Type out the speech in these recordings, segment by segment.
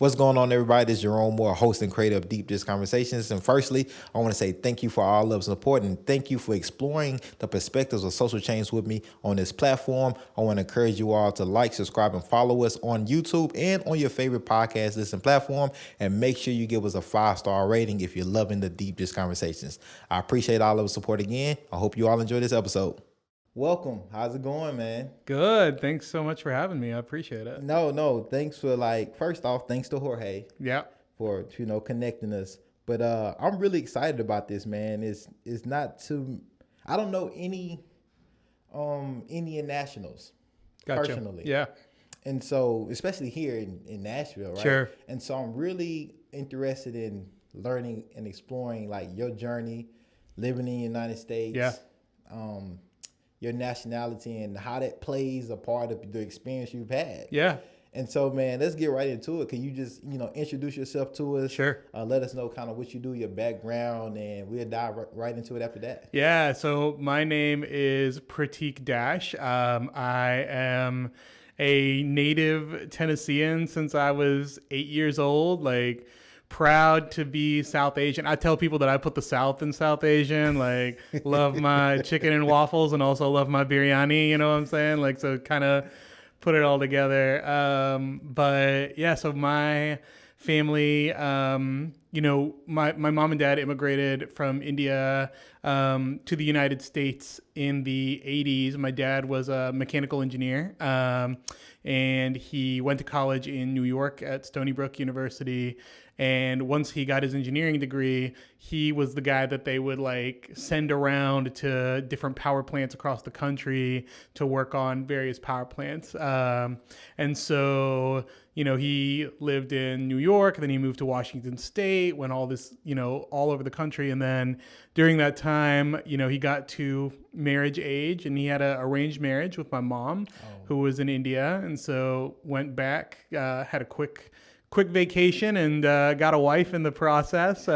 What's going on, everybody? This is Jerome Moore, host and creator of Deep Dish Conversations. And firstly, I want to say thank you for all love and support, and thank you for exploring the perspectives of social change with me on this platform. I want to encourage you all to like, subscribe, and follow us on YouTube and on your favorite podcast listen platform. And make sure you give us a 5-star rating if you're loving the Deep Dish Conversations. I appreciate all of the support again. I hope you all enjoy this episode. Welcome. How's it going, man? Good. Thanks so much for having me. I appreciate it. No. Thanks for first off, thanks to Jorge. Yeah. For connecting us. But I'm really excited about this, man. It's not too. I don't know any Indian nationals personally. Yeah. And so, especially here in Nashville, right? Sure. And so I'm really interested in learning and exploring your journey, living in the United States. Yeah. Your nationality and how that plays a part of the experience you've had. Yeah. And so, man, let's get right into it. Can you just, introduce yourself to us? Sure. Let us know kind of what you do, your background, and we'll dive right into it after that. Yeah. So my name is Pratik Dash. I am a native Tennessean since I was 8 years old. Proud to be South Asian. I tell people that I put the South in South Asian, love my chicken and waffles and also love my biryani, you know what I'm saying? So kind of put it all together. But yeah, so my family, my mom and dad immigrated from India to the United States in the 80s. My dad was a mechanical engineer, and he went to college in New York at Stony Brook University. And once he got his engineering degree, he was the guy that they would send around to different power plants across the country to work on various power plants. And so, he lived in New York, and then he moved to Washington State, went all this, all over the country. And then during that time, he got to marriage age, and he had an arranged marriage with my mom, who was in India. And so went back, had a quick vacation and got a wife in the process,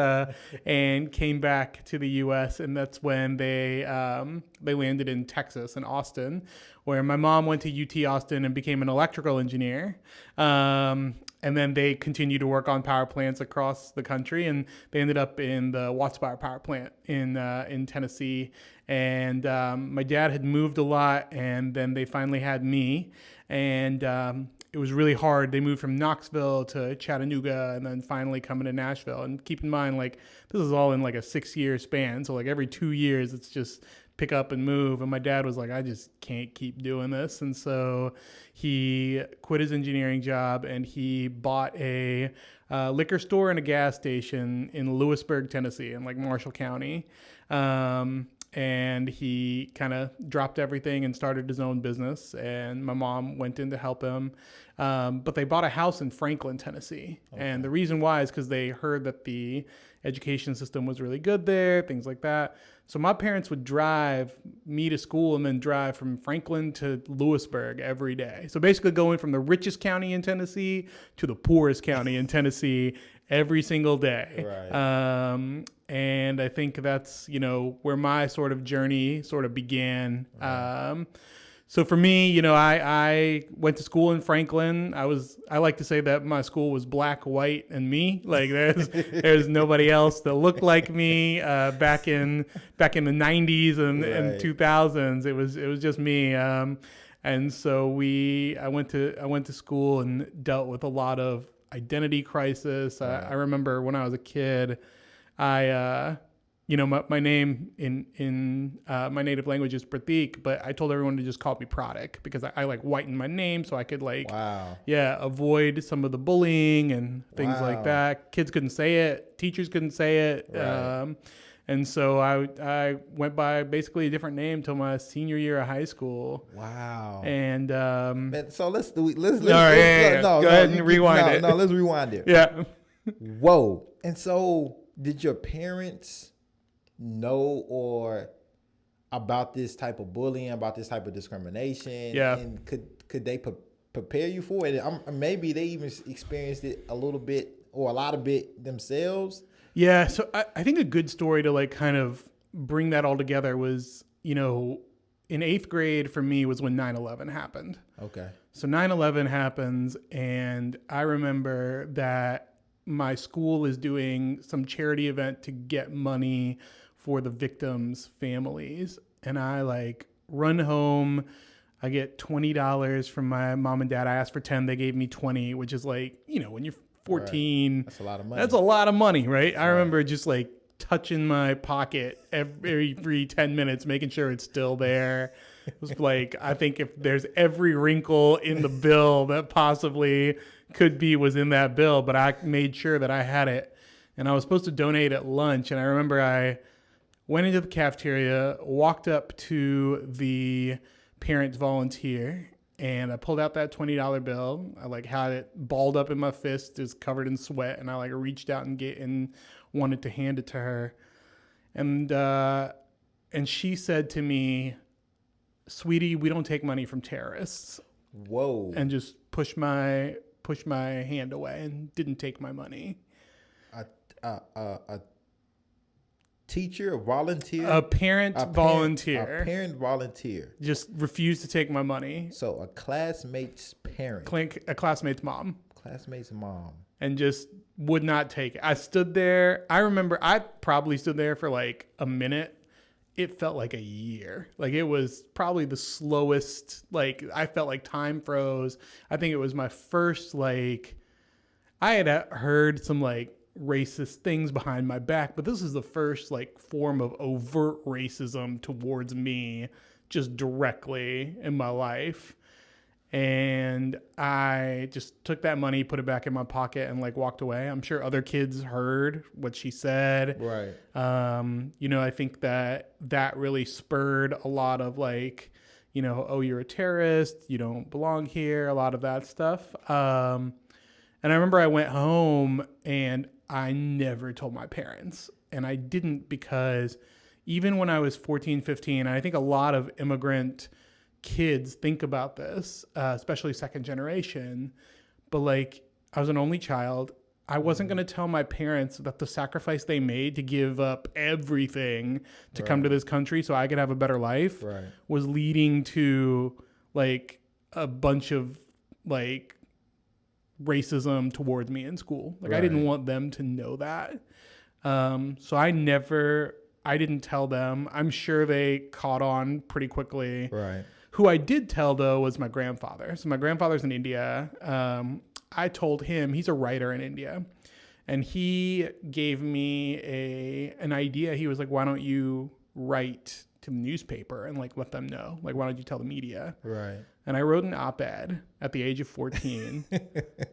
and came back to the U.S. And that's when they landed in Texas, in Austin, where my mom went to UT Austin and became an electrical engineer. And then they continued to work on power plants across the country, and they ended up in the Watts-Bar power plant in Tennessee. And my dad had moved a lot, and then they finally had me. And it was really hard. They moved from Knoxville to Chattanooga and then finally coming to Nashville. And keep in mind, this is all in a 6-year span. So every 2 years, it's just pick up and move. And my dad was I just can't keep doing this. And so he quit his engineering job and he bought a liquor store and a gas station in Lewisburg, Tennessee, in Marshall County. And he kind of dropped everything and started his own business. And my mom went in to help him. But they bought a house in Franklin, Tennessee. Okay. And the reason why is because they heard that the education system was really good there, things like that. So my parents would drive me to school and then drive from Franklin to Lewisburg every day. So basically going from the richest county in Tennessee to the poorest county in Tennessee every single day. Right. And I think that's, where my sort of journey sort of began. Right. So for me, I went to school in Franklin. I like to say that my school was black, white, and me. There's nobody else that looked like me. Back in the 90s and 2000s, it was just me. And so I went to school and dealt with a lot of identity crisis. Right. I remember when I was a kid, my name in my native language is Pratik, but I told everyone to just call me Pratik because I whitened my name so I could avoid some of the bullying and things like that. Kids couldn't say it, teachers couldn't say it. Right. And so I went by basically a different name till my senior year of high school. Wow. And man, so let's go ahead and rewind it. No, let's rewind it. Yeah. Whoa. And so did your parents know or about this type of bullying, about this type of discrimination? Yeah. And could they prepare you for it? Maybe they even experienced it a little bit or a lot of it themselves. Yeah. So I think a good story to kind of bring that all together was, in 8th grade for me was when 9/11 happened. Okay. So 9/11 happens, and I remember that my school is doing some charity event to get money for the victims' families. And I like run home. I get $20 from my mom and dad. I asked for 10. They gave me 20, which is like, when you're 14, Right. That's a lot of money. That's a lot of money, right? I remember just like touching my pocket every 10 minutes, making sure it's still there. It was like, I think if there's every wrinkle in the bill that possibly could be was in that bill, but I made sure that I had it. And I was supposed to donate at lunch. And I remember I went into the cafeteria, walked up to the parent volunteer, and I pulled out that $20 bill. I like had it balled up in my fist, just covered in sweat. And I like reached out and wanted to hand it to her. And she said to me, "Sweetie, we don't take money from terrorists." Whoa. And just pushed my hand away and didn't take my money. A teacher, a volunteer? A parent volunteer. A parent volunteer. Just refused to take my money. So a classmate's parent. A classmate's mom. Classmate's mom. And just would not take it. I stood there. I remember I probably stood there for like a minute. It felt like a year. Like it was probably the slowest. Like I felt like time froze. I think it was my first like, I had heard some like racist things behind my back, but this is the first like form of overt racism towards me just directly in my life. And I just took that money, put it back in my pocket, and like walked away. I'm sure other kids heard what she said. Right. I think that really spurred a lot of like, oh, you're a terrorist, you don't belong here, a lot of that stuff. And I remember I went home and I never told my parents. And I didn't because even when I was 14, 15, and I think a lot of immigrant kids think about this, especially second generation, but like I was an only child. I wasn't going to tell my parents that the sacrifice they made to give up everything to come to this country so I could have a better life was leading to like a bunch of like racism towards me in school. Like I didn't want them to know that. So I didn't tell them. I'm sure they caught on pretty quickly. Right. Who I did tell, though, was my grandfather. So my grandfather's in India. I told him, he's a writer in India, and he gave me an idea. He was like, why don't you write to the newspaper and like let them know? Like, why don't you tell the media? Right. And I wrote an op-ed at the age of 14.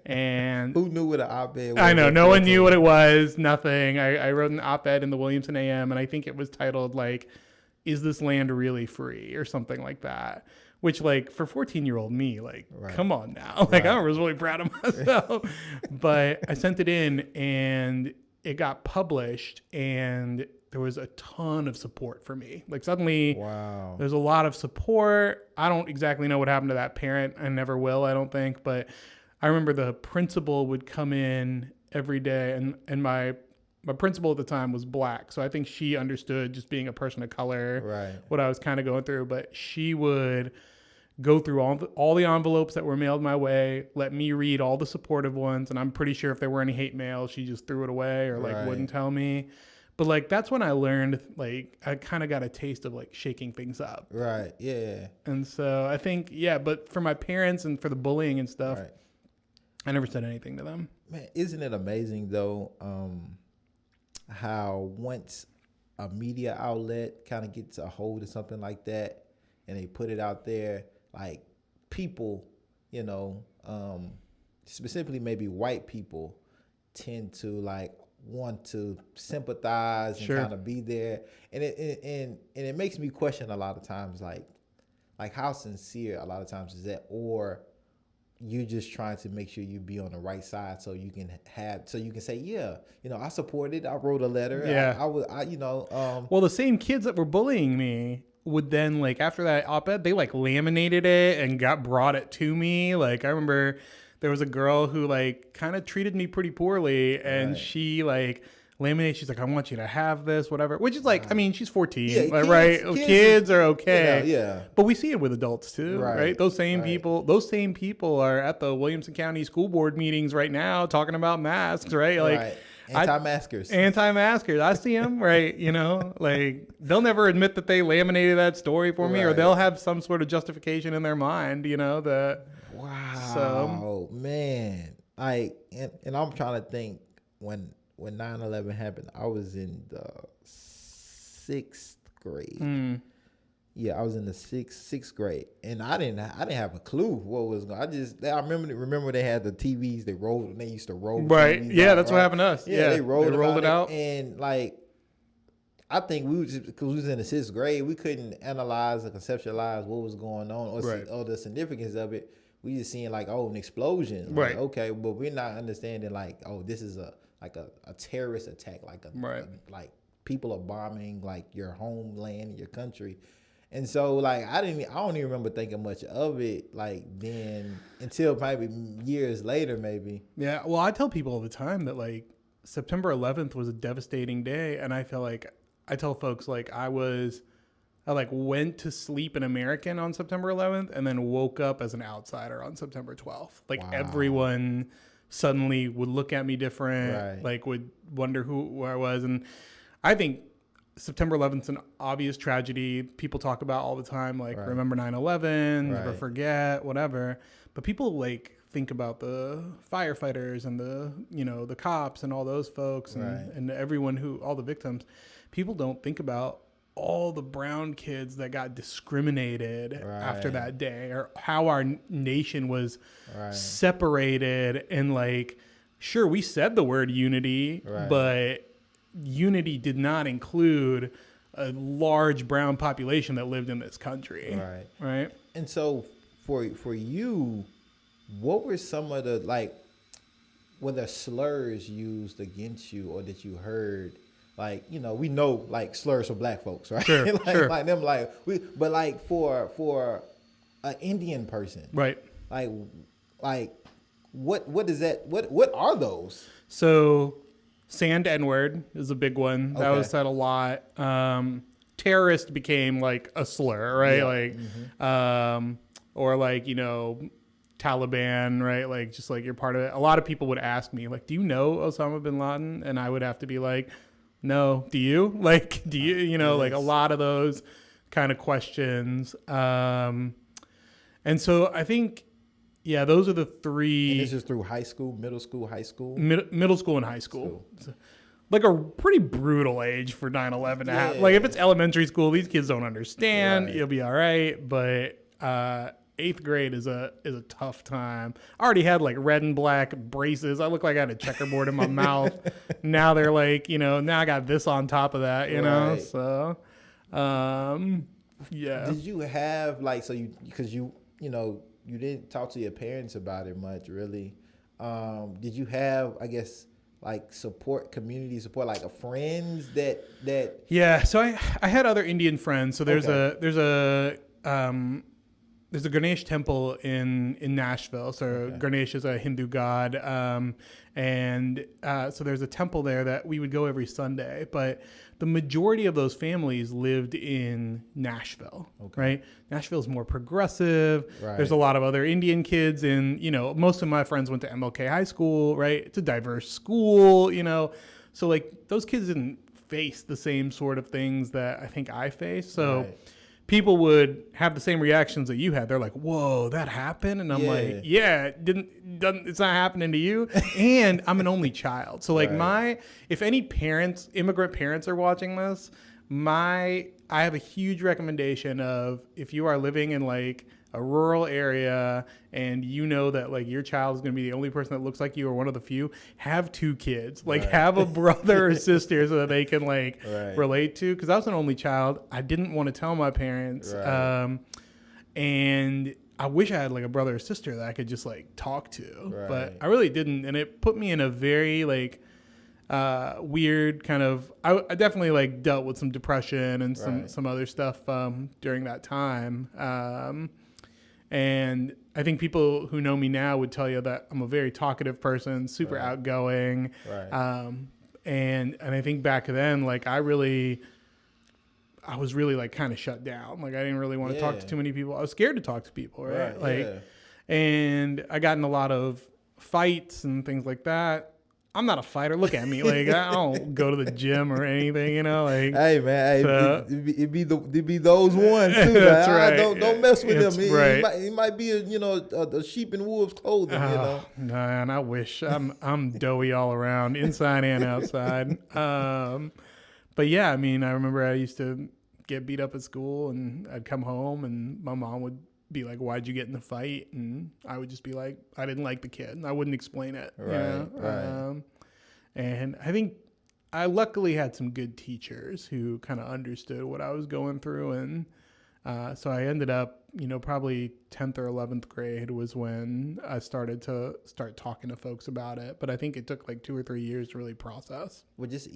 And who knew what an op-ed was? I know, no one knew what it was, nothing. I wrote an op-ed in the Williamson AM, and I think it was titled like, "Is this land really free?" or something like that. Which, like, for 14-year-old me, like, come on now. Like, I was really proud of myself. But I sent it in, and it got published, and there was a ton of support for me. Like, suddenly, there's a lot of support. I don't exactly know what happened to that parent. I never will, I don't think. But I remember the principal would come in every day, and my principal at the time was black. So I think she understood, just being a person of color, what I was kind of going through. But she would go through all the envelopes that were mailed my way, let me read all the supportive ones. And I'm pretty sure if there were any hate mail, she just threw it away or like wouldn't tell me. But like, that's when I learned, like, I kind of got a taste of like shaking things up. Right. Yeah. And so I think, but for my parents and for the bullying and stuff, I never said anything to them. Man, isn't it amazing though, how once a media outlet kind of gets a hold of something like that and they put it out there, like people, specifically maybe white people tend to like want to sympathize and kind of be there. And it makes me question a lot of times, like how sincere a lot of times is that, or you just trying to make sure you be on the right side so you can say, I supported, I wrote a letter. Well, the same kids that were bullying me would then, like, after that op-ed, they like laminated it and brought it to me. Like, I remember there was a girl who like kind of treated me pretty poorly, and she like laminate. She's like, I want you to have this, whatever. Which is like, I mean, she's 14, Yeah, like, right? Kids are okay. Yeah. But we see it with adults too, right? Those same Right. people are at the Williamson County School Board meetings right now talking about masks, right? Like, Right. Anti-maskers. Anti-maskers. I see them, right? You know, like they'll never admit that they laminated that story for me, or Right. they'll have some sort of justification in their mind, you know, that. Wow, So, man. Like, and I'm trying to think when 9/11 happened, I was in the 6th grade. Yeah, I was in the sixth grade, and I didn't have a clue what was going. I remember they had the TVs they rolled, and they used to roll. right? TVs Yeah, out, that's right? what happened to us. Yeah, they rolled it out. and like I think we was because we was in the 6th grade, we couldn't analyze or conceptualize what was going on or the significance of it. We just seeing like, oh, an explosion, like, Right. okay, but we're not understanding like, oh, this is a terrorist attack, like like people are bombing like your homeland, your country. And so, like, I don't even remember thinking much of it, like, then until maybe years later, maybe. Yeah, well, I tell people all the time that like September 11th was a devastating day, and I feel like I tell folks like I like went to sleep an American on September 11th and then woke up as an outsider on September 12th. Like everyone suddenly would look at me different, like would wonder who I was, and I think September 11th is an obvious tragedy. People talk about all the time, like remember 9/11, never forget, whatever. But people like think about the firefighters and the cops and all those folks and everyone all the victims. People don't think about all the brown kids that got discriminated after that day, or how our nation was separated. And like, sure, we said the word unity, but unity did not include a large brown population that lived in this country. Right. And so for you, what were some of the, like, were there slurs used against you or that you heard? Like, you know, we know like slurs for black folks, right? Sure, like them, like but like for an Indian person, right? Like what is that? What are those? So, sand N-word is a big one. That was said a lot. Terrorist became like a slur, right? Or like, you know, Taliban, right? Like, just like you're part of it. A lot of people would ask me, like, do you know Osama bin Laden? And I would have to be like, no. Do you? Like, do you, you know, like a lot of those kind of questions. And so I think, yeah, those are the three. And this is through high school, middle school, high school? Middle school and high school. Like a pretty brutal age for 9/11 to happen. Like if it's elementary school, these kids don't understand. You'll be all right. But 8th grade is a tough time. I already had like red and black braces. I look like I had a checkerboard in my mouth. Now they're like, you know, now I got this on top of that, you know? So, yeah. Did you have like, so you, because you know, you didn't talk to your parents about it much, really. Did you have, I guess, like community support, like a friends that? Yeah. So I had other Indian friends. So there's a Ganesh temple in Nashville. So Ganesh is a Hindu god. So there's a temple there that we would go every Sunday, but the majority of those families lived in Nashville, right? Nashville's more progressive. There's a lot of other Indian kids most of my friends went to MLK High School, right? It's a diverse school, you know? So like those kids didn't face the same sort of things that I think I faced. So people would have the same reactions that you had. They're like, whoa, that happened? And I'm like, yeah, it's not happening to you. And I'm an only child. So like if any immigrant parents are watching this, I have a huge recommendation of, if you are living in like a rural area and you know that like your child is going to be the only person that looks like you or one of the few, have 2 kids, like have a brother or sister so that they can like relate to. Because I was an only child. I didn't want to tell my parents. And I wish I had like a brother or sister that I could just like talk to, but I really didn't. And it put me in a very like weird kind of, I definitely like dealt with some depression and some other stuff during that time. And I think people who know me now would tell you that I'm a very talkative person, super outgoing. And I think back then, like I was really like kind of shut down. Like I didn't really want to talk to too many people. I was scared to talk to people, right? And I got in a lot of fights and things like that. I'm not a fighter. Look at me. Like I don't go to the gym or anything, Like, hey man, it be those ones too. That's man. right. Don't mess with It's him. right. He might be a sheep in wolf's clothing. Man, I wish I'm doughy all around, inside and outside. But yeah, I mean, I remember I used to get beat up at school, and I'd come home, and my mom would be like, "Why'd you get in the fight?" And I would just be like, "I didn't like the kid." And I wouldn't explain it. Right. And I think I luckily had some good teachers who kind of understood what I was going through, and so I ended up, probably 10th or 11th grade was when I started talking to folks about it. But I think it took like 2 or 3 years to really process. Well, just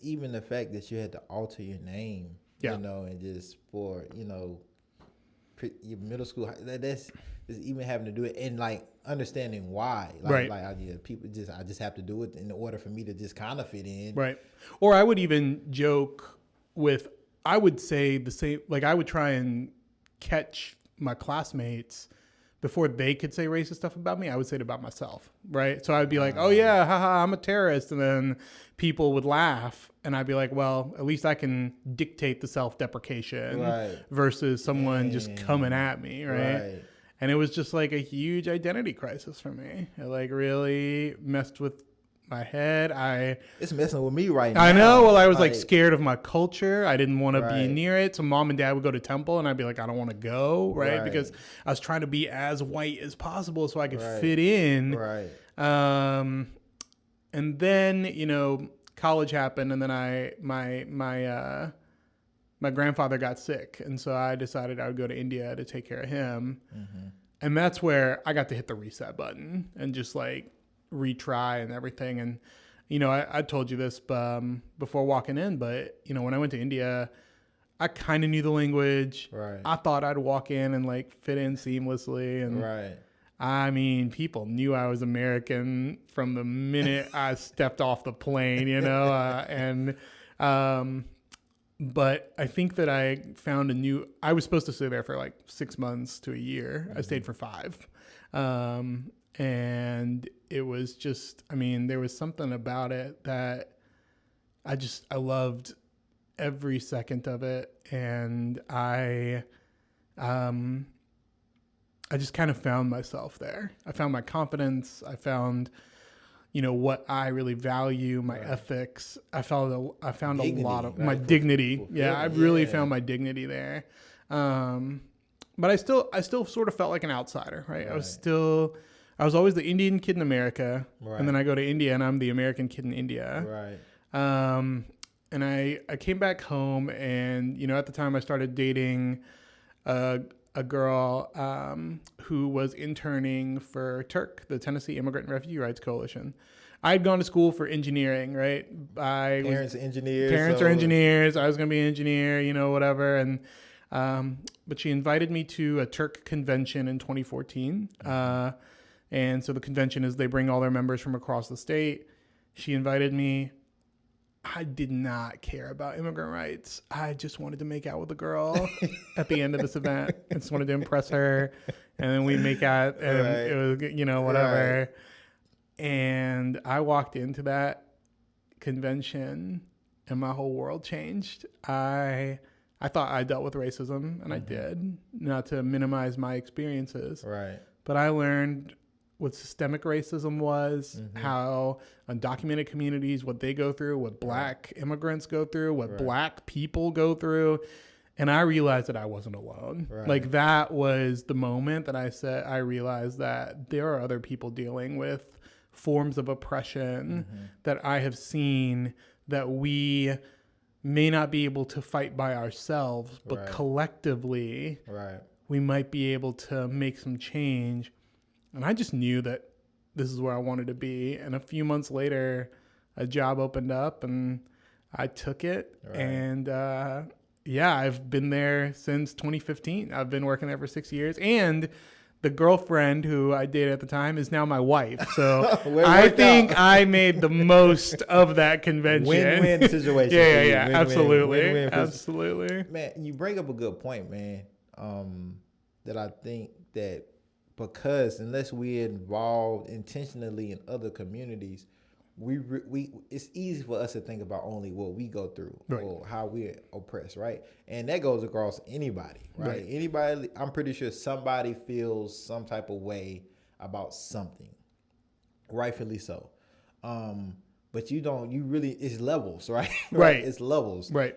even the fact that you had to alter your name, and just for your middle school, that's just even having to do it and like understanding why, people I just have to do it in order for me to just kind of fit in, right? Or I would even joke with, I would say the same, like I would try and catch my classmates before they could say racist stuff about me. I would say it about myself, right? So I'd be like, "Oh yeah, haha, I'm a terrorist," and then people would laugh, and I'd be like, "Well, at least I can dictate the self-deprecation versus someone just coming at me, right?" And it was just like a huge identity crisis for me. It like really messed with my head. It's messing with me right now. I know. Well, I was like scared of my culture. I didn't want to be near it. So mom and dad would go to temple, and I'd be like, I don't want to go, right? Because I was trying to be as white as possible so I could fit in. And then college happened, and then my grandfather got sick, and so I decided I would go to India to take care of him. Mm-hmm. And that's where I got to hit the reset button and just like retry and everything. And I told you this before walking in, but when I went to India, I kind of knew the language. I thought I'd walk in and like fit in seamlessly, and I mean, people knew I was American from the minute I stepped off the plane, but I think that I found I was supposed to stay there for like 6 months to a year. Mm-hmm. I stayed for 5. And it was just, I mean, there was something about it that I loved every second of it. And I just kind of found myself there. I found my confidence. I found, what I really value, my ethics. I found dignity, a lot of my dignity. Yeah, I really found my dignity there. But I still sort of felt like an outsider, right? I was always the Indian kid in America, and then I go to India and I'm the American kid in India. And I came back home, and at the time I started dating a girl who was interning for TIRC, the Tennessee Immigrant and Refugee Rights Coalition. I'd gone to school for engineering, right? Parents are engineers. I was going to be an engineer, whatever. And but she invited me to a TIRC convention in 2014. And so the convention is they bring all their members from across the state. She invited me. I did not care about immigrant rights. I just wanted to make out with a girl at the end of this event. I just wanted to impress her. And then we make out, and it was, whatever. And I walked into that convention, and my whole world changed. I thought I dealt with racism, and I did, not to minimize my experiences. But I learned what systemic racism was, how undocumented communities, what they go through, what black immigrants go through, what black people go through. And I realized that I wasn't alone. Like that was the moment that I realized that there are other people dealing with forms of oppression that I have seen that we may not be able to fight by ourselves, but collectively we might be able to make some change. And I just knew that this is where I wanted to be. And a few months later, a job opened up, and I took it. And I've been there since 2015. I've been working there for 6 years. And the girlfriend who I dated at the time is now my wife. So Well, it I worked think out. I made the most of that convention. Win-win situation. Yeah, for you. yeah, Win-win, absolutely. win-win. Absolutely. Man, you bring up a good point, man. That I think that because unless we're involved intentionally in other communities, we it's easy for us to think about only what we go through Right. or how we're oppressed, right? And that goes across anybody, right? Right. Anybody, I'm pretty sure somebody feels some type of way about something, rightfully so. But you really, it's levels, right? Right. It's levels. Right.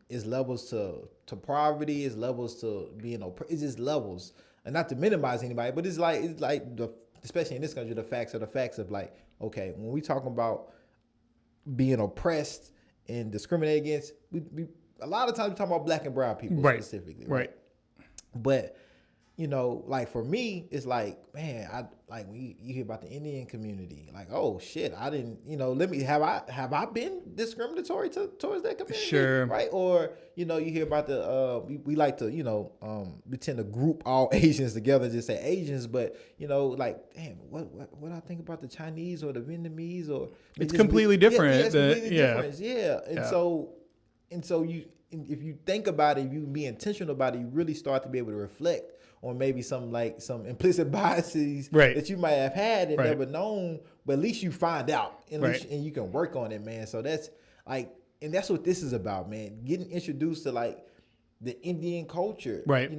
It's levels to poverty, it's levels to being it's just levels. And not to minimize anybody, but it's like especially in this country, the facts are the facts of like, okay, when we talking about being oppressed and discriminated against, we a lot of times we talk about black and brown people Right. specifically. Right. But like for me, it's like, man, I like when you hear about the Indian community, like, oh shit, I didn't, have I been discriminatory towards that community? Sure. Right? Or, you hear about we like to, we tend to group all Asians together, just say Asians, but like, damn, what I think about the Chinese or the Vietnamese or It's completely different. Yeah, it's completely Yeah. different. Yeah. And so if you think about it, if you be intentional about it, you really start to be able to reflect on maybe some implicit biases Right. that you might have had and Right. never known, but at least you find out and Right. and you can work on it, man. So that's like, and that's what this is about, man. Getting introduced to like the Indian culture, Right.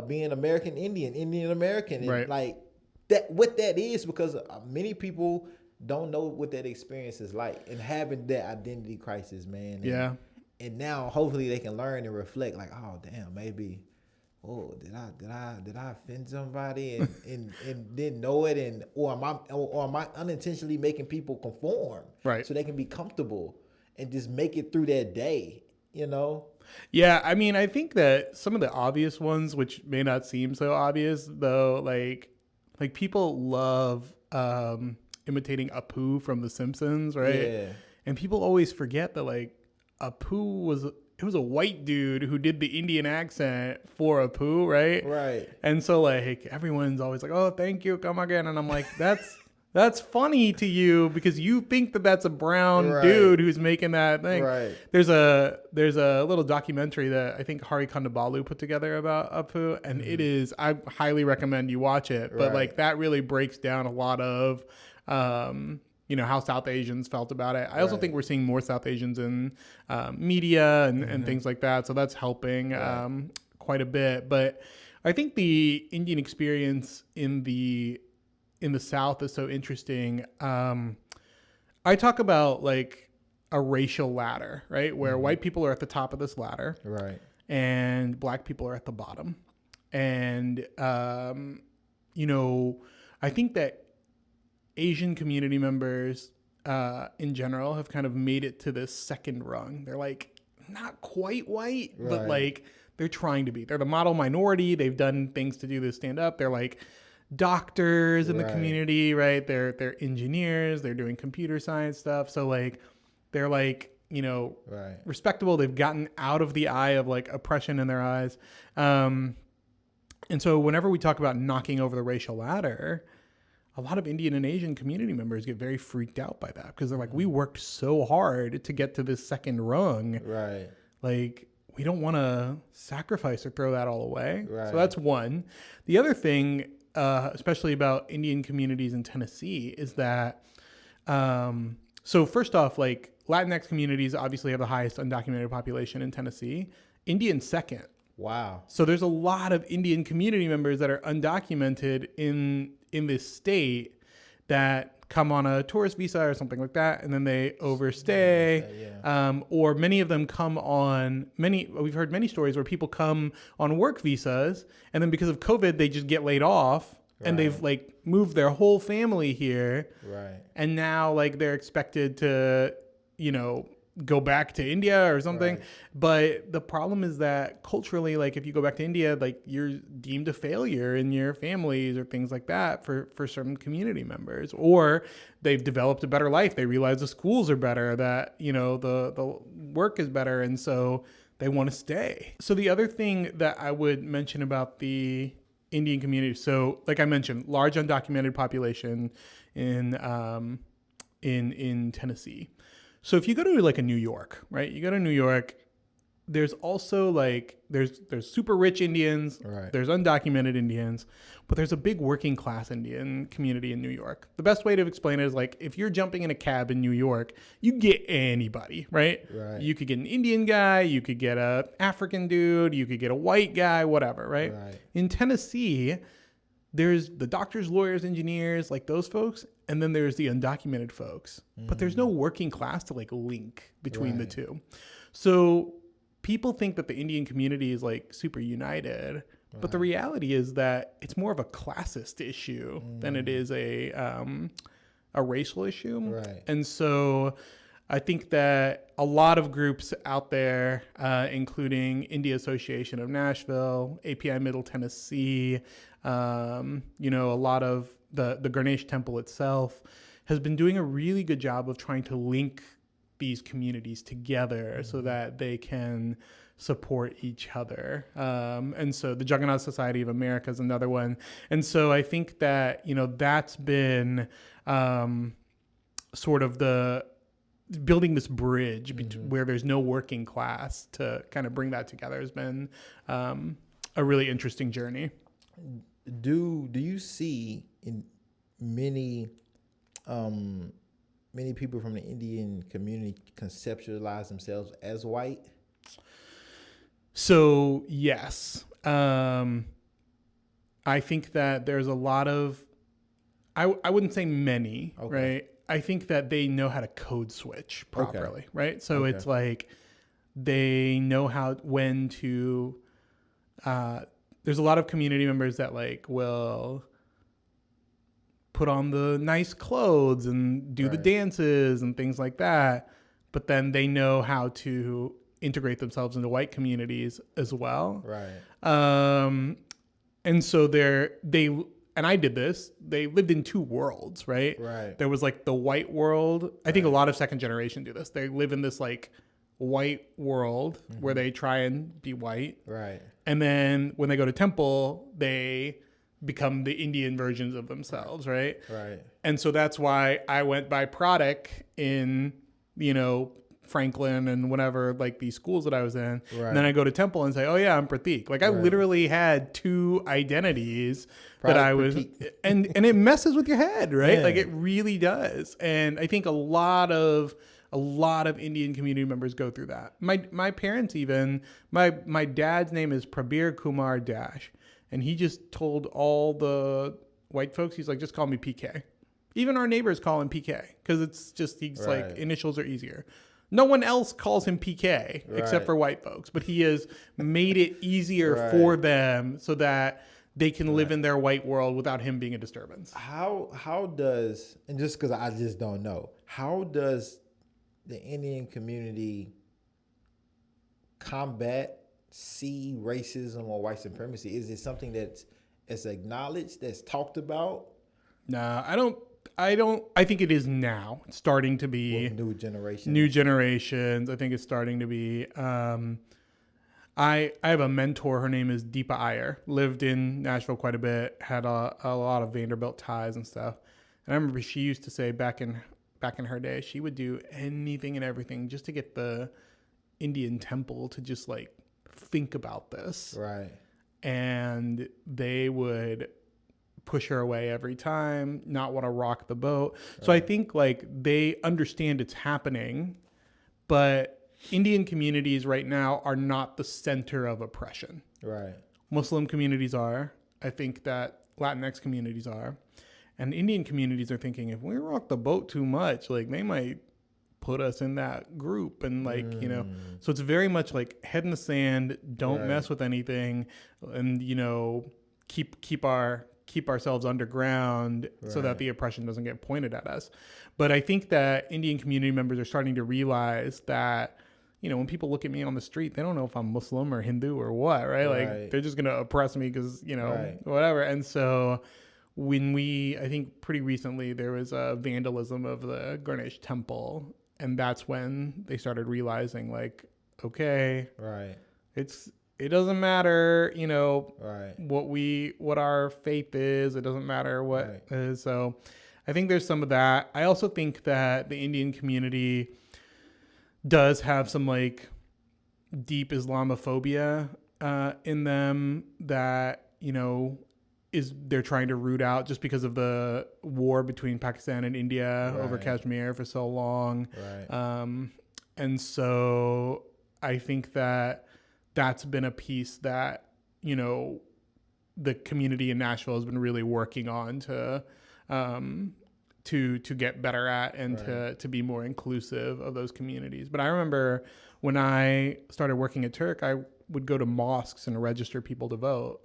being American Indian American, and Right. like that, what that is, because many people don't know what that experience is like and having that identity crisis, man. Yeah. And now hopefully they can learn and reflect like, oh damn, maybe, oh, did I offend somebody and didn't know it, and or am I unintentionally making people conform, Right. so they can be comfortable and just make it through their day, Yeah, I mean, I think that some of the obvious ones, which may not seem so obvious, though, like people love imitating Apu from The Simpsons, right? Yeah. And people always forget that like Apu was a white dude who did the Indian accent for Apu, right? Right. And so like everyone's always like, "Oh, thank you, come again," and I'm like, That's funny to you because you think that that's a brown Right. dude who's making that thing. Right. There's a little documentary that I think Hari Kondabolu put together about Apu, and it is, I highly recommend you watch it. But Right. like that really breaks down a lot of how South Asians felt about it. I also Right. think we're seeing more South Asians in media and things like that. So that's helping quite a bit. But I think the Indian experience in the South is so interesting. I talk about like a racial ladder, right? Where white people are at the top of this ladder, Right. and black people are at the bottom. And, I think that Asian community members in general have kind of made it to this second rung. They're like not quite white, but Right. like they're trying to be. They're the model minority. They've done things to do this stand up. They're like doctors in the Right. community, right? They're engineers. They're doing computer science stuff. So like they're like, Right. respectable. They've gotten out of the eye of like oppression in their eyes. And so whenever we talk about knocking over the racial ladder, a lot of Indian and Asian community members get very freaked out by that because they're like, we worked so hard to get to this second rung. Right. Like, we don't want to sacrifice or throw that all away. Right. So that's one. The other thing, especially about Indian communities in Tennessee, is that, so first off, like Latinx communities obviously have the highest undocumented population in Tennessee. Indian second. Wow. So there's a lot of Indian community members that are undocumented in this state that come on a tourist visa or something like that, and then they overstay. Or many of them come on we've heard many stories where people come on work visas, and then because of COVID, they just get laid off, and they've like moved their whole family here. Right. And now like they're expected to, go back to India or something. Right. But the problem is that culturally, like if you go back to India, like you're deemed a failure in your families or things like that for certain community members, or they've developed a better life. They realize the schools are better, that, the work is better. And so they want to stay. So the other thing that I would mention about the Indian community. So, like I mentioned, large undocumented population in in Tennessee. So if you go to like a New York, right? You go to New York, there's also like there's super rich Indians, Right. there's undocumented Indians, but there's a big working class Indian community in New York. The best way to explain it is like if you're jumping in a cab in New York, you get anybody, right? Right. You could get an Indian guy, you could get a African dude, you could get a white guy, whatever, right? Right. In Tennessee, there's the doctors, lawyers, engineers, like those folks, and then there's the undocumented folks. But there's no working class to like link between the Right. two. So people think that the Indian community is like super united, but the reality is that it's more of a classist issue than it is a racial issue. Right. And so I think that a lot of groups out there, including India Association of Nashville, API Middle Tennessee, a lot of the Ganesh Temple itself, has been doing a really good job of trying to link these communities together so that they can support each other. And so the Jagannath Society of America is another one. And so I think that, that's been sort of the building this bridge where there's no working class to kind of bring that together has been a really interesting journey. Do you see in many people from the Indian community conceptualize themselves as white? So yes, I think that there's a lot of, I wouldn't say many, Okay. right? I think that they know how to code switch properly, right? So it's like they know when to. There's a lot of community members that like will put on the nice clothes and do the dances and things like that, but then they know how to integrate themselves into white communities as well. Right. And so and I did this, they lived in two worlds, right? Right. There was like the white world. I think a lot of second generation do this. They live in this like white world where they try and be white. Right. And then when they go to temple, they become the Indian versions of themselves, right? Right. And so that's why I went by Pratik in, Franklin and whatever, like these schools that I was in. Right. And then I go to temple and say, oh yeah, I'm Pratik. Like I literally had two identities that I was, and it messes with your head, right? Yeah. Like it really does. And I think a lot of Indian community members go through that. My parents even, my dad's name is Prabir Kumar Dash. And he just told all the white folks, he's like, just call me PK. Even our neighbors call him PK because it's just, he's like, initials are easier. No one else calls him PK except for white folks, but he has made it easier for them so that they can live in their white world without him being a disturbance. How does, and just because I just don't know, how does the Indian community see racism or white supremacy? Is it something that's acknowledged, that's talked about? No, I think it is now. It's starting to be With new generations. I think it's starting to be. I have a mentor. Her name is Deepa Iyer. Lived in Nashville quite a bit. Had a lot of Vanderbilt ties and stuff. And I remember she used to say back in her day, she would do anything and everything just to get the Indian temple to just like think about this. Right. And they would push her away every time, not want to rock the boat. So I think like they understand it's happening, but Indian communities right now are not the center of oppression. Right. Muslim communities are. I think that Latinx communities are. And Indian communities are thinking, if we rock the boat too much, like they might put us in that group. And like, so it's very much like head in the sand, don't mess with anything, and, keep ourselves underground so that the oppression doesn't get pointed at us. But I think that Indian community members are starting to realize that, when people look at me on the street, they don't know if I'm Muslim or Hindu or what, right? Like they're just going to oppress me because, whatever. And so I think pretty recently there was a vandalism of the Ganesh temple. And that's when they started realizing like, okay, it doesn't matter, Right. what our faith is. It doesn't matter what Right. is. So I think there's some of that. I also think that the Indian community does have some like deep Islamophobia in them that, is they're trying to root out just because of the war between Pakistan and India over Right. Kashmir for so long. Right. And so I think that that's been a piece that, the community in Nashville has been really working on to get better at and to be more inclusive of those communities. But I remember when I started working at Turk, I would go to mosques and register people to vote.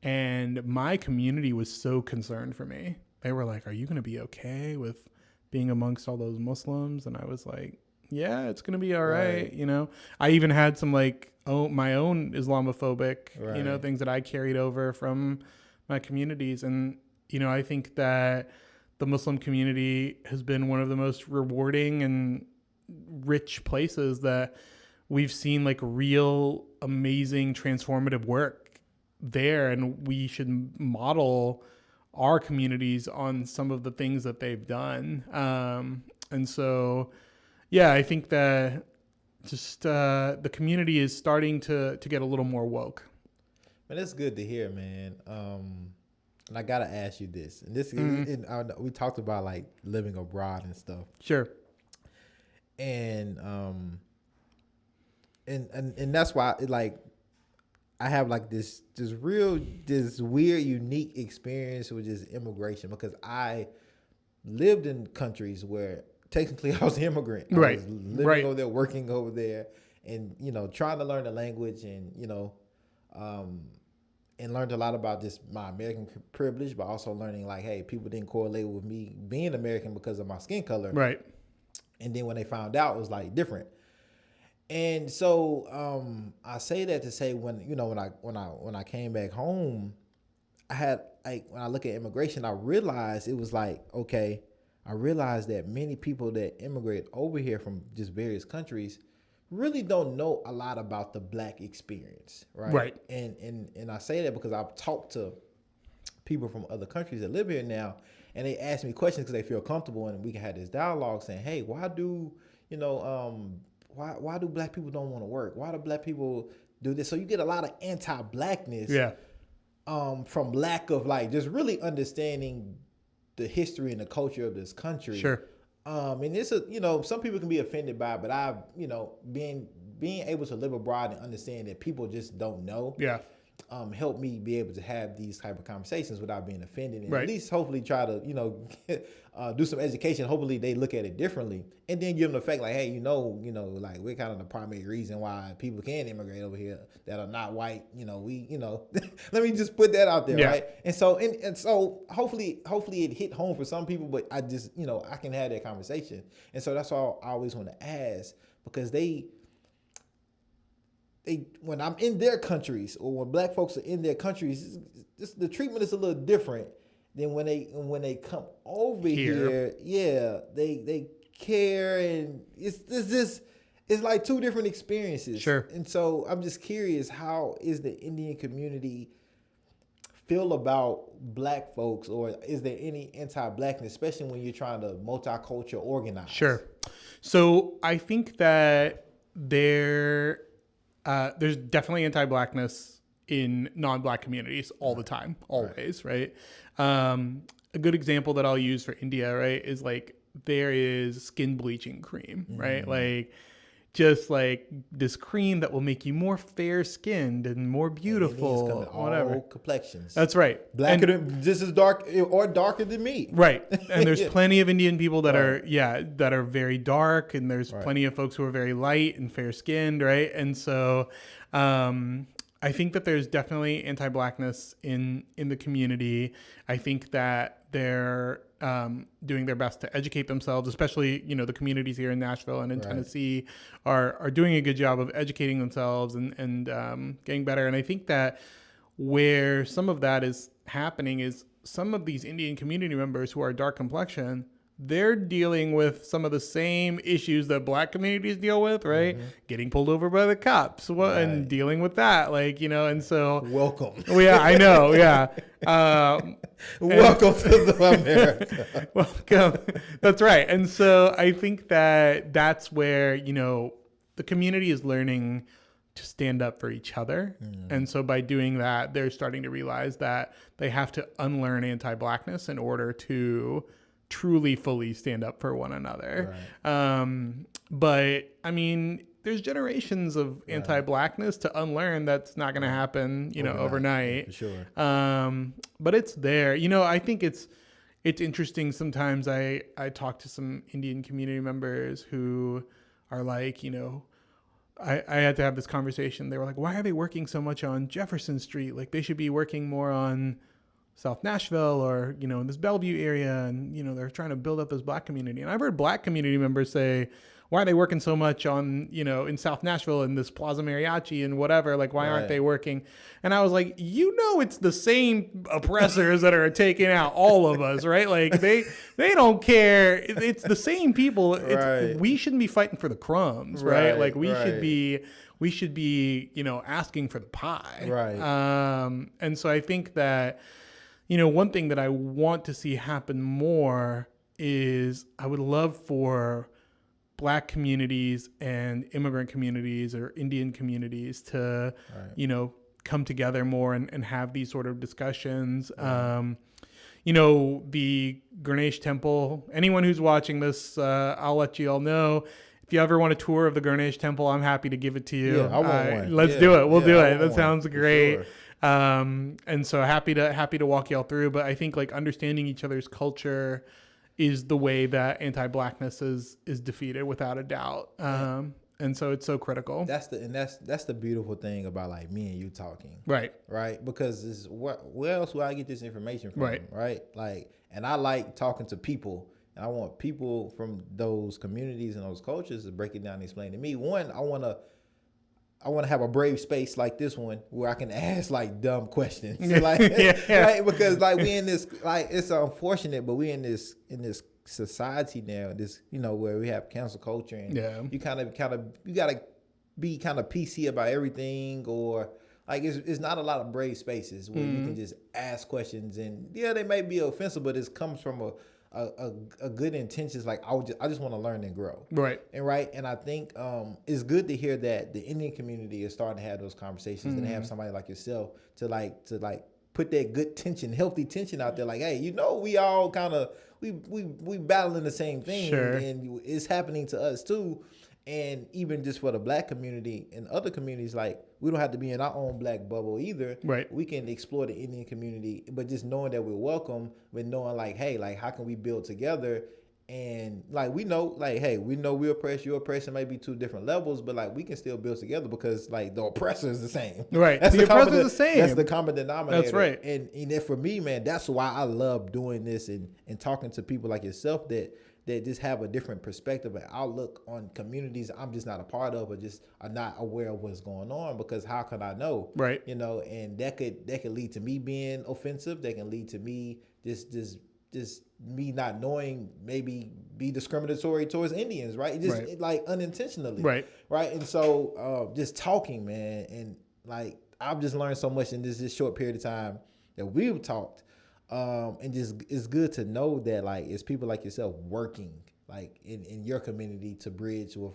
And my community was so concerned for me. They were like, "Are you going to be okay with being amongst all those Muslims?" And I was like, "Yeah, it's going to be all right." I even had some like my own Islamophobic, things that I carried over from my communities. And, I think that the Muslim community has been one of the most rewarding and rich places that we've seen like real amazing transformative work there, and we should model our communities on some of the things that they've done. And so, yeah, I think that just the community is starting to get a little more woke. Man, that's good to hear, man. And I gotta ask you this, and this we talked about like living abroad and stuff, Sure. and that's why like I have like this weird, unique experience with just immigration, because I lived in countries where technically I was an immigrant. I Right. was living over there, working over there, and trying to learn the language, and and learned a lot about just my American privilege, but also learning like, hey, people didn't correlate with me being American because of my skin color. Right. And then when they found out, it was like different. And so I say that to say when I came back home, I had like, when I look at immigration, I realized it was like, okay, I realized that many people that immigrate over here from just various countries really don't know a lot about the Black experience, right? Right. And I say that because I've talked to people from other countries that live here now, and they ask me questions because they feel comfortable, and we can have this dialogue saying, hey, why do why do Black people don't want to work? Why do Black people do this? So you get a lot of anti-Blackness from lack of like just really understanding the history and the culture of this country. Sure. And it's some people can be offended by it, but I've being able to live abroad and understand that people just don't know. Yeah. Help me be able to have these type of conversations without being offended, and Right. at least hopefully try to do some education. Hopefully they look at it differently, and then give them the fact like, hey, like we're kind of the primary reason why people can immigrate over here that are not white. Let me just put that out there, right? And so hopefully it hit home for some people, but I just I can have that conversation, and so that's all I always want to ask, because they when I'm in their countries, or when Black folks are in their countries, the treatment is a little different than when they come over here. Yeah, they care, and it's like two different experiences. Sure. And so I'm just curious, how is the Indian community feel about Black folks, or is there any anti-Blackness, especially when you're trying to multicultural organize? Sure. So I think that there's definitely anti-Blackness in non-Black communities all the time, always, right? A good example that I'll use for India, right, is like there is skin bleaching cream, right? Like just like this cream that will make you more fair-skinned and more beautiful, Indians come in whatever. all complexions. That's right. Blacker than just as dark or darker than me. Right. And there's plenty of Indian people that are very dark, and there's plenty of folks who are very light and fair skinned, right? And so I think that there's definitely anti-Blackness in the community. I think that they're doing their best to educate themselves, especially, the communities here in Nashville and in Tennessee are doing a good job of educating themselves and getting better. And I think that where some of that is happening is some of these Indian community members who are dark complexion, they're dealing with some of the same issues that black communities deal with, right? Getting pulled over by the cops and dealing with that, like, and so. Welcome. Well, yeah, I know. Yeah. Welcome to America. Welcome. That's right. And so I think that that's where, the community is learning to stand up for each other. And so by doing that, they're starting to realize that they have to unlearn anti-Blackness in order to truly fully stand up for one another. Right. But I mean, there's generations of anti-Blackness to unlearn. That's not going to happen, overnight. For sure. But it's there. I think it's interesting. Sometimes I talk to some Indian community members who are like, I had to have this conversation. They were like, why are they working so much on Jefferson Street? Like, they should be working more on South Nashville or, in this Bellevue area. And, they're trying to build up this black community. And I've heard black community members say, why are they working so much on, in South Nashville and this Plaza Mariachi and whatever? Like, why aren't they working? And I was like, it's the same oppressors that are taking out all of us, right? Like, they don't care. It's the same people. We shouldn't be fighting for the crumbs, right? Like, we should be, asking for the pie. Right. And so I think that, one thing that I want to see happen more is I would love for black communities and immigrant communities or Indian communities to, come together more and have these sort of discussions. The Ganesh Temple, anyone who's watching this, I'll let you all know. If you ever want a tour of the Ganesh Temple, I'm happy to give it to you. Yeah, I want one. Let's do it. We'll do it. That sounds great. Sure. And so happy to walk y'all through. But I think like understanding each other's culture is the way that anti-Blackness is defeated without a doubt. And so it's so critical. That's the beautiful thing about like me and you talking. Right. Because where else would I get this information from? Right. Like, and I like talking to people, and I want people from those communities and those cultures to break it down and explain to me. One, I want to have a brave space like this one where I can ask like dumb questions. Right? Because like we in this, like, it's unfortunate, but we in this society now, this, where we have cancel culture, and you you gotta be kind of PC about everything, or like it's not a lot of brave spaces where you can just ask questions, and they may be offensive, but it comes from a good intentions. Like I just want to learn and grow. Right. And I think it's good to hear that the Indian community is starting to have those conversations and have somebody like yourself to put that good tension, healthy tension out there. Like, hey, we all kind of we battling the same thing, and it's happening to us too. And even just for the black community and other communities, like, we don't have to be in our own black bubble either. Right. We can explore the Indian community, but just knowing that we're welcome, but knowing like, hey, like, how can we build together? And like, we know, like, hey, we know we oppress, you oppress, it may be two different levels, but like, we can still build together because like the oppressor is the same. Right. The oppressor is the same. That's the common denominator. That's right. And for me, man, that's why I love doing this and talking to people like yourself that just have a different perspective and outlook on communities I'm just not a part of, or just are not aware of what's going on, because how can I know? Right. And that could lead to me being offensive. That can lead to me just me not knowing, maybe be discriminatory towards Indians, right? Just like unintentionally. Right. Right. And so just talking, man, and like, I've just learned so much in this short period of time that we've talked. And just, it's good to know that like it's people like yourself working like in your community to bridge with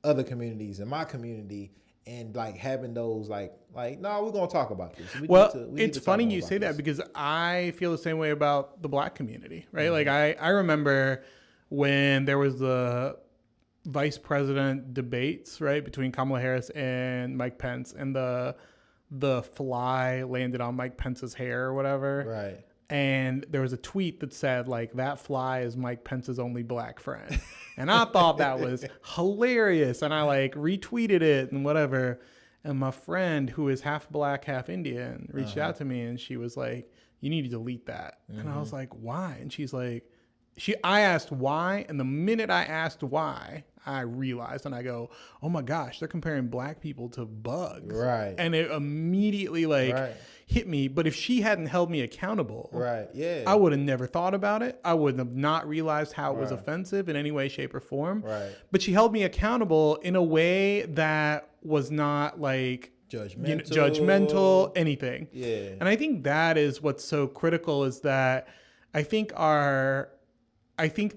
other communities in my community, and like having those like no, we're gonna talk about this. It's funny you say that, because I feel the same way about the black community, right? Mm-hmm. Like I remember when there was the vice president debates, right, between Kamala Harris and Mike Pence, and the fly landed on Mike Pence's hair or whatever. Right. And there was a tweet that said, like, that fly is Mike Pence's only black friend. And I thought that was hilarious. And I, like, retweeted it and whatever. And my friend, who is half black, half Indian, reached out to me, and she was like, you need to delete that. Mm-hmm. And I was like, why? And she's like, I asked why, and the minute I asked why, I realized, and I go, oh my gosh, they're comparing black people to bugs. Right. And it immediately Right. hit me. But if she hadn't held me accountable, Right. Yeah. I would have never thought about it. I would have not realized how it was Right. offensive in any way, shape, or form. Right. But she held me accountable in a way that was not like judgmental, anything. Yeah. And I think that is what's so critical, is that I think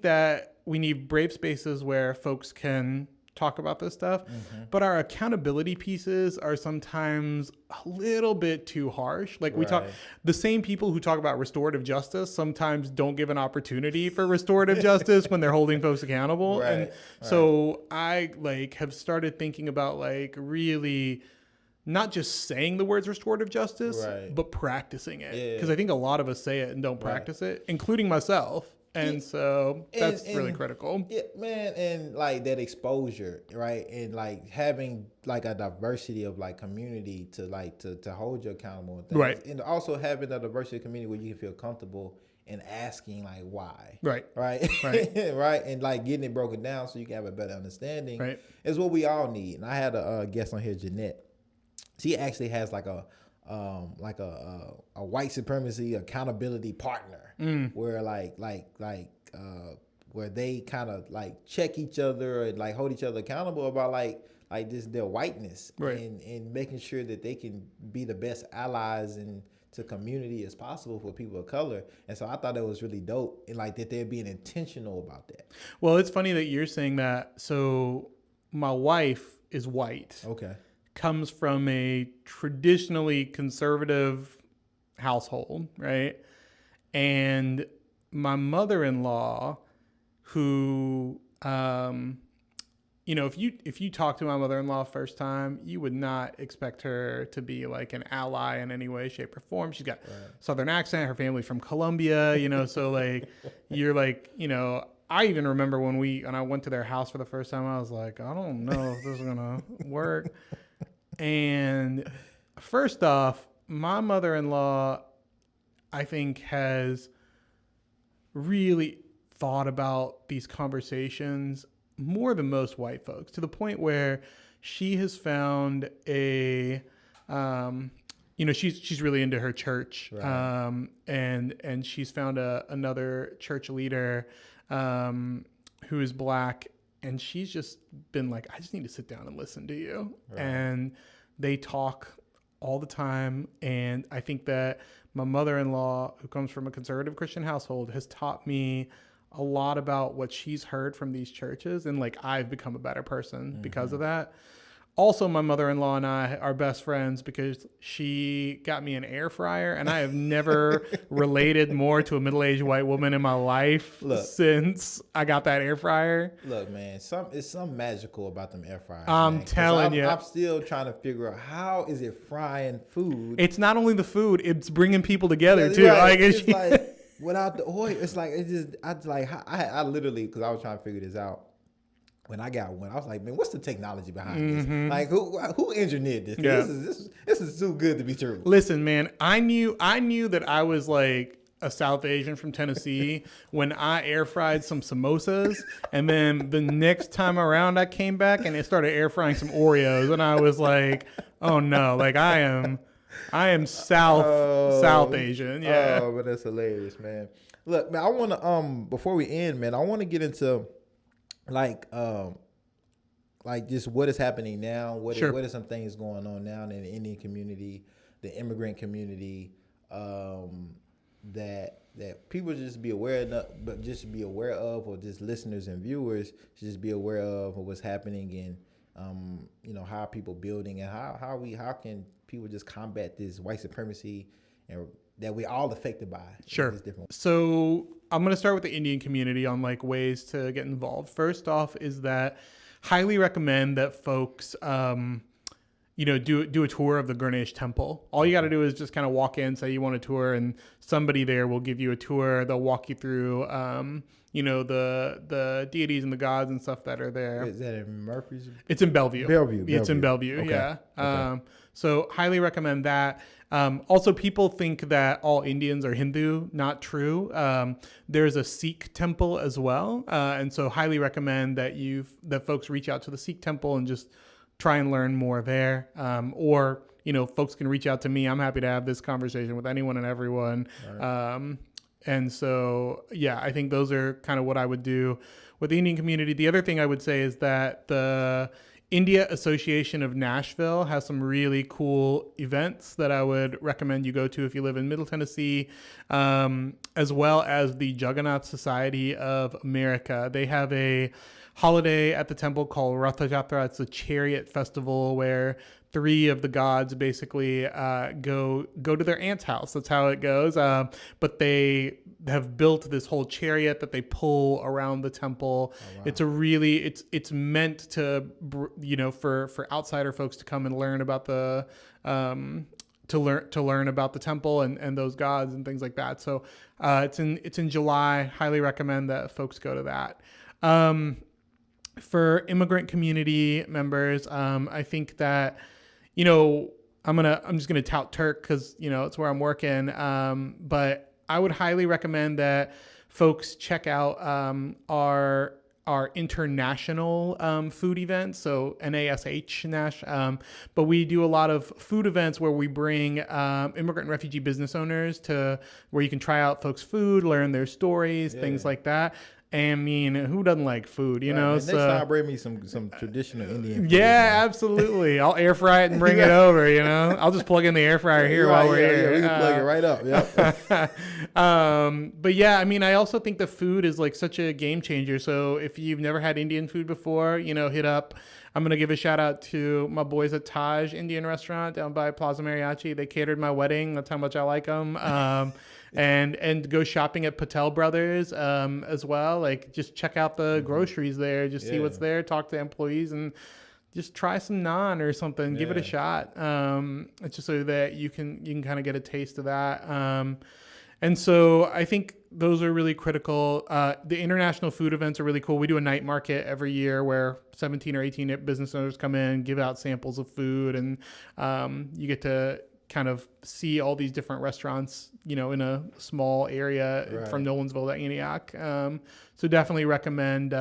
that we need brave spaces where folks can talk about this stuff, but our accountability pieces are sometimes a little bit too harsh. Like we talk, the same people who talk about restorative justice sometimes don't give an opportunity for restorative justice when they're holding folks accountable. And so I have started thinking about really not just saying the words restorative justice, but practicing it. Because I think a lot of us say it and don't practice it, including myself. And so that's really critical. Yeah, man. And that exposure, right? And having a diversity of community to hold you accountable and things. Right. And also having a diversity community where you can feel comfortable in asking why. Right. Right. Right. And getting it broken down so you can have a better understanding is what we all need. And I had a guest on here, Jeanette. She actually has a white supremacy accountability partner where where they kind of check each other and hold each other accountable about just their whiteness and making sure that they can be the best allies and to community as possible for people of color. And so I thought that was really dope, and that they're being intentional about that. Well, it's funny that you're saying that. So my wife is white. Okay. Comes from a traditionally conservative household, right? And my mother-in-law, who, if you talk to my mother-in-law first time, you would not expect her to be an ally in any way, shape, or form. She's got Southern accent. Her family from Colombia, so you're I even remember when I went to their house for the first time, I was like, I don't know if this is gonna work. And first off, my mother-in-law, I think, has really thought about these conversations more than most white folks, to the point where she has found she's really into her church, and she's found another church leader who is black. And she's just been I just need to sit down and listen to you. Right. And they talk all the time. And I think that my mother-in-law, who comes from a conservative Christian household, has taught me a lot about what she's heard from these churches. And I've become a better person because of that. Also, my mother-in-law and I are best friends because she got me an air fryer, and I have never related more to a middle-aged white woman in my life since I got that air fryer. Look, man, it's something magical about them air fryers. I'm telling you. I'm still trying to figure out how is it frying food. It's not only the food; it's bringing people together too. Without the oil, it's I literally, because I was trying to figure this out. When I got one, I was like, man, what's the technology behind this? Who engineered this? Yeah. This is too good to be true. Listen, man, I knew that I was a South Asian from Tennessee when I air fried some samosas, and then the next time around I came back and it started air frying some Oreos, and I was like, oh no, I am South Asian. Yeah. Oh, but that's hilarious, man. Look, man, I want to before we end, man, I want to get into just what is happening now. What are some things going on now in the Indian community, the immigrant community, that people just be aware of, but just be aware of, or just listeners and viewers should just be aware of what's happening, and how are people building, and how can people just combat this white supremacy and that we're all affected by. Sure. So I'm going to start with the Indian community on ways to get involved. First off is that highly recommend that folks do a tour of the Ganesh temple. All you got to do is just kind of walk in, say you want a tour, and somebody there will give you a tour. They'll walk you through, the deities and the gods and stuff that are there. Is that in Murphy's? It's in Bellevue. Bellevue. It's in Bellevue. Okay. Yeah. Okay. So highly recommend that. Also, people think that all Indians are Hindu. Not true. There's a Sikh temple as well, and so highly recommend that folks reach out to the Sikh temple and just try and learn more there. Or folks can reach out to me. I'm happy to have this conversation with anyone and everyone. Right. And so, yeah, I think those are kind of what I would do with the Indian community. The other thing I would say is that the India Association of Nashville has some really cool events that I would recommend you go to if you live in Middle Tennessee, as well as the Jagannath Society of America. They have a holiday at the temple called Ratha Jatra. It's a chariot festival where 3 of the gods basically go to their aunt's house. That's how it goes. But they have built this whole chariot that they pull around the temple. Oh, wow. It's meant to for outsider folks to come and learn about the to learn about the temple and those gods and things like that. So it's in July. Highly recommend that folks go to that. For immigrant community members, I think that, I'm just gonna tout Turk because it's where I'm working. But I would highly recommend that folks check out our international food events, so NASH Nash. But we do a lot of food events where we bring immigrant and refugee business owners to where you can try out folks' food, learn their stories, things like that. I mean, who doesn't like food, Right. Next time, bring me some traditional Indian food. Yeah, absolutely. I'll air fry it and bring it over, I'll just plug in the air fryer here while we're here. Yeah, we can plug it right up. Yep. But yeah, I mean, I also think the food is like such a game changer. So if you've never had Indian food before, hit up. I'm going to give a shout out to my boys at Taj Indian Restaurant down by Plaza Mariachi. They catered my wedding. That's how much I like them. And go shopping at Patel Brothers as well. Like, just check out the groceries there. Just see what's there. Talk to employees and just try some naan or something. Give it a shot. It's just so that you can kind of get a taste of that. And so I think those are really critical. The international food events are really cool. We do a night market every year where 17 or 18 business owners come in, give out samples of food, and you get to kind of see all these different restaurants, in a small area from Nolensville to Antioch. So definitely recommend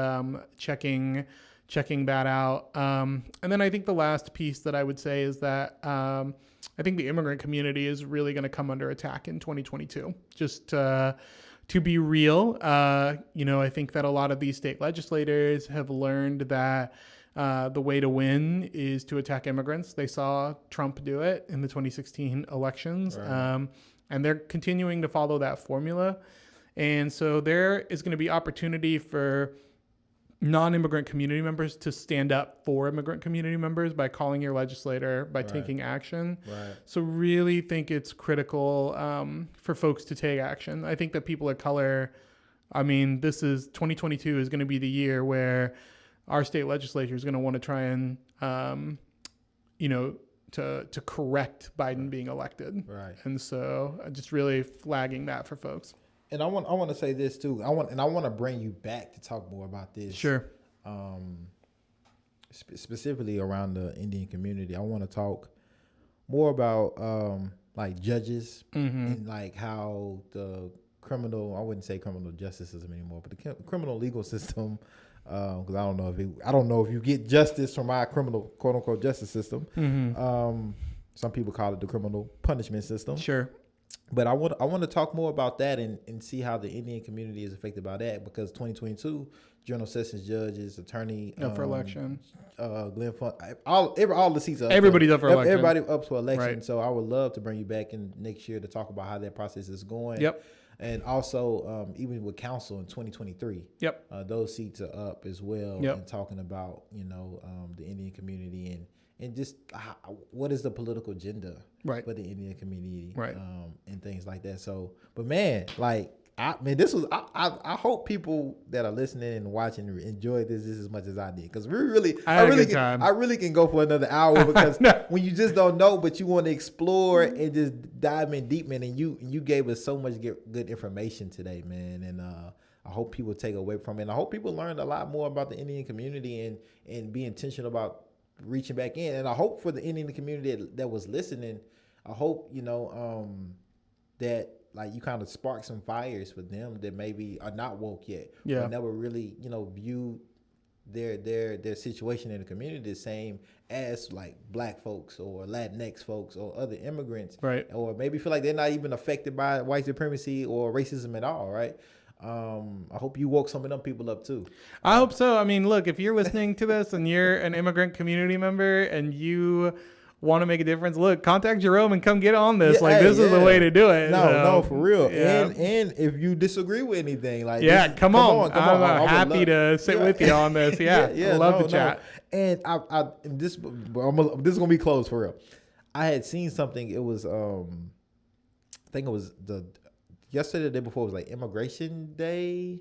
checking that out. And then I think the last piece that I would say is that I think the immigrant community is really going to come under attack in 2022. Just to be real, I think that a lot of these state legislators have learned that the way to win is to attack immigrants. They saw Trump do it in the 2016 elections, and they're continuing to follow that formula. And so there is going to be opportunity for non-immigrant community members to stand up for immigrant community members by calling your legislator, by taking action. Right. So really think it's critical for folks to take action. I think that people of color, 2022 is going to be the year where our state legislature is going to want to try and, to correct Biden being elected. Right. And so just really flagging that for folks. And I want to say this too. I want to bring you back to talk more about this. Sure. Specifically around the Indian community, I want to talk more about like judges and like how the I wouldn't say criminal justice system anymore, but the criminal legal system. Because I don't know if you get justice from our criminal quote unquote justice system. Some people call it the criminal punishment system. Sure. But I want to talk more about that and see how the Indian community is affected by that, because 2022 general sessions judges, attorney up for election, Glenn Fund, all the seats are everybody's up for election. Everybody up for election. Right. So I would love to bring you back in next year to talk about how that process is going. Yep. And also even with council in 2023. Yep. Those seats are up as well. Yep. And talking about the Indian community and just what is the political agenda for the Indian community, and things like that. So, but man, like I hope people that are listening and watching enjoy this as much as I did, because I had a good time. I really can go for another hour, because No. when you just don't know, but you want to explore and just dive in deep, man. And you gave us so much good information today, man. And I hope people take away from it. And I hope people learned a lot more about the Indian community and be intentional about reaching back in. And I hope for the Indian community that was listening, I hope that like you kind of spark some fires for them that maybe are not woke yet, or never really view their situation in the community the same as like Black folks or Latinx folks or other immigrants, right? Or maybe feel like they're not even affected by white supremacy or racism at all, right? I hope you woke some of them people up too. I hope so. I mean, look, if you're listening to this and you're an immigrant community member and you want to make a difference, look, contact Jerome and come get on this. This is the way to do it. No, for real. Yeah. And if you disagree with anything, like come on. I'm happy to sit with you on this. Yeah, love to chat. And this is gonna be close for real. I had seen something. It was I think it was yesterday, the day before, was like Immigration Day.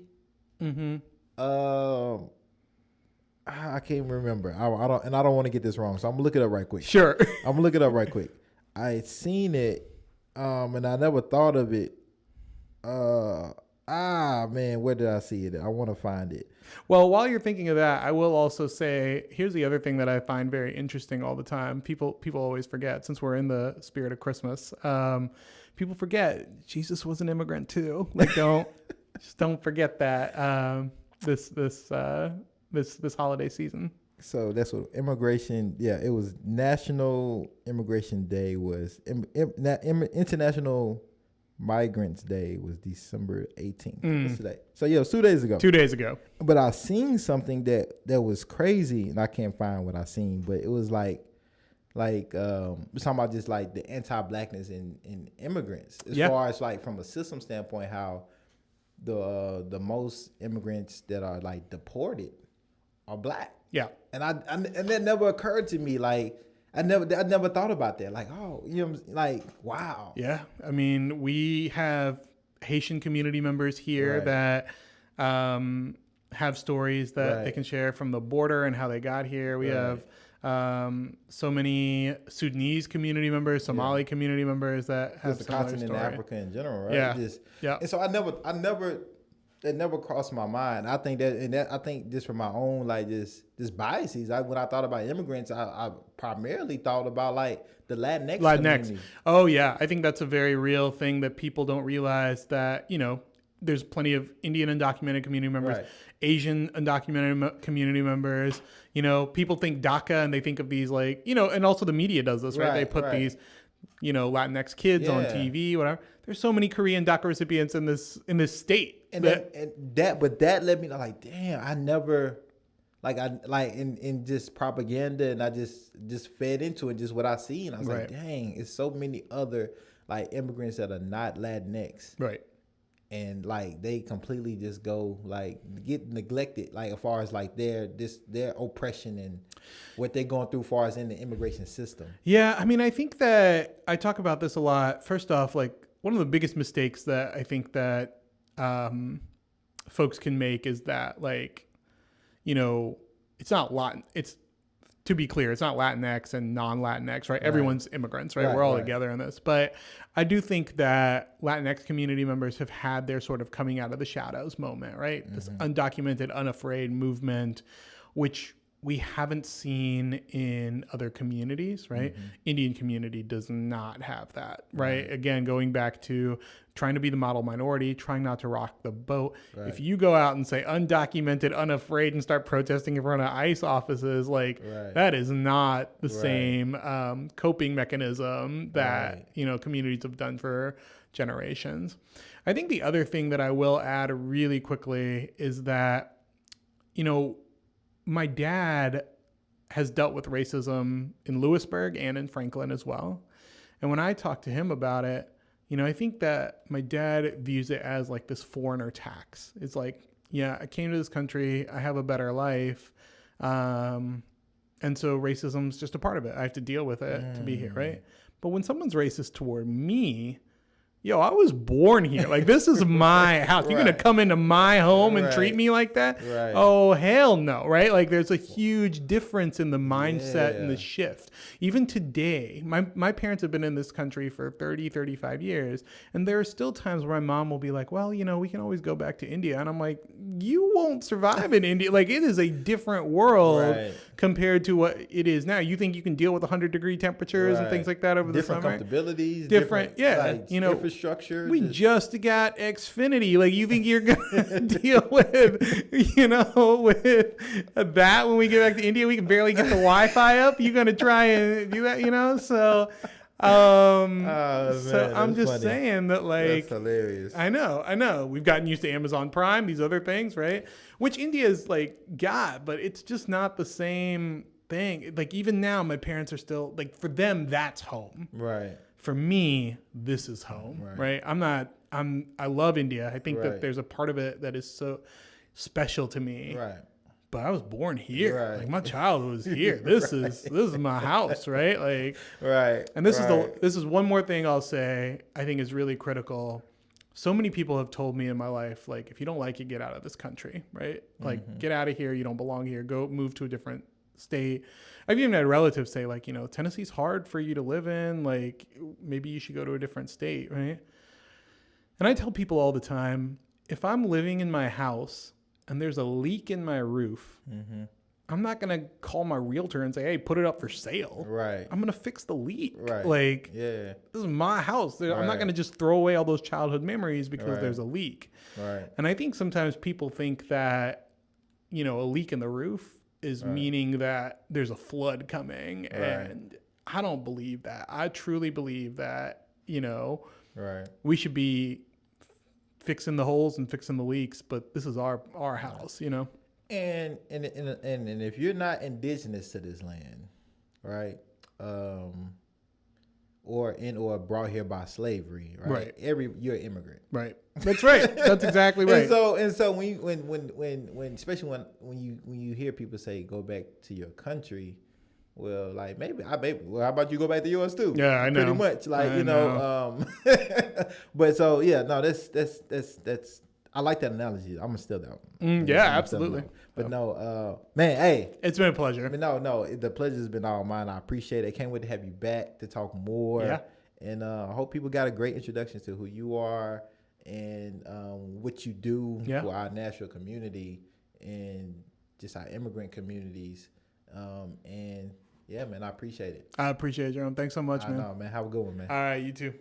Mm-hmm. I can't remember. I don't want to get this wrong, so I'm gonna look it up right quick. Sure. I'm gonna look it up right quick. I had seen it, and I never thought of it. Man, where did I see it? I want to find it. Well, while you're thinking of that, I will also say, here's the other thing that I find very interesting all the time. People always forget, since we're in the spirit of Christmas. People forget Jesus was an immigrant too. Like, don't forget that. This holiday season. So that's what immigration. Yeah, it was National Immigration Day was International Migrants Day was December 18th. What's today? So yeah, it was 2 days ago. 2 days ago. But I seen something that was crazy, and I can't find what I seen. But it was like we're talking about just like the anti-Blackness in immigrants, as far as like from a system standpoint, how the most immigrants that are like deported are Black. Yeah. And that never occurred to me. Like I never thought about that. Like, oh, like, wow. Yeah. I mean, we have Haitian community members here that have stories that they can share from the border and how they got here. We have so many Sudanese community members, Somali community members that have the continent story. of Africa in general, right? Yeah. And so it never crossed my mind. I think I think just from my own like just biases. When I thought about immigrants, I primarily thought about like the Latinx community. Oh yeah, I think that's a very real thing that people don't realize, that there's plenty of Indian undocumented community members, Asian undocumented community members. People think DACA and they think of these like and also the media does this, right? They put these Latinx kids on TV, whatever. There's so many Korean DACA recipients in this state. But that led me to like, damn, I never in just propaganda, and I just fed into it, just what I see, and I was like, dang, it's so many other like immigrants that are not Latinx, right? And like they completely just go like get neglected, like as far as like their oppression and what they're going through as far as in the immigration system. Yeah, I mean, I think that I talk about this a lot. First off, like one of the biggest mistakes that I think that folks can make is that like, it's not Latin. It's, to be clear, it's not Latinx and non-Latinx, right? Everyone's immigrants, right? We're all together in this. But I do think that Latinx community members have had their sort of coming out of the shadows moment, right? This undocumented, unafraid movement, which we haven't seen in other communities, right? Indian community does not have that, right? Again, going back to trying to be the model minority, trying not to rock the boat. If you go out and say undocumented, unafraid, and start protesting in front of ICE offices, like that is not the same coping mechanism that communities have done for generations. I think the other thing that I will add really quickly is that my dad has dealt with racism in Lewisburg and in Franklin as well. And when I talk to him about it, I think that my dad views it as like this foreigner tax. It's like, yeah, I came to this country, I have a better life. And so racism's just a part of it. I have to deal with it to be here, right? But when someone's racist toward me, yo, I was born here. Like, this is my house. You're going to come into my home and treat me like that? Right. Oh, hell no, right? Like, there's a huge difference in the mindset and the shift. Even today, my parents have been in this country for 30, 35 years, and there are still times where my mom will be like, well, you know, we can always go back to India. And I'm like, you won't survive in India. Like, it is a different world compared to what it is now. You think you can deal with 100-degree temperatures and things like that over the summer? Different comfortabilities. Different, like, you know, infrastructure. We just got Xfinity. Like, you think you're gonna deal with, you know, with that when we get back to India? We can barely get the Wi-Fi up. You're gonna try and do that, you know? So, so I'm just saying that, like, that's hilarious. I know. We've gotten used to Amazon Prime, these other things, right? Which India's like got, but it's just not the same thing. Like, even now, my parents are still like, for them, that's home. Right. For me, this is home, right? I love India. I think that there's a part of it that is so special to me. Right. But I was born here. Right. Like, my childhood was here. This is my house, right? Like, right. And this is one more thing I'll say I think is really critical. So many people have told me in my life, like, if you don't like it, get out of this country, right? Like, get out of here. You don't belong here. Go move to a different state. I've even had relatives say, like, you know, Tennessee's hard for you to live in. Like, maybe you should go to a different state, right? And I tell people all the time, if I'm living in my house and there's a leak in my roof, I'm not going to call my realtor and say, hey, put it up for sale. Right. I'm going to fix the leak. Right. Like, this is my house. I'm not going to just throw away all those childhood memories because there's a leak. Right. And I think sometimes people think that, you know, a leak in the roof is meaning that there's a flood coming. And I don't believe that. I truly believe that, you know, we should be fixing the holes and fixing the leaks, but this is our house, you know? And if you're not indigenous to this land, right? Or brought here by slavery, right? You're an immigrant. Right. That's right. That's exactly right. And so when especially when you hear people say go back to your country, well, like well, how about you go back to yours too? Yeah, I know. Pretty much, like, you know. But so yeah, no, that's I like that analogy. I'm gonna steal that one. Yeah, absolutely. But no, man, hey, it's been a pleasure. I mean, no, the pleasure's been all mine. I appreciate it. I can't wait to have you back to talk more. Yeah. And I hope people got a great introduction to who you are and what you do for our national community and just our immigrant communities. And yeah, man, I appreciate it. I appreciate it, Jerome. Thanks so much, man. I know, man. Have a good one, man. All right, you too.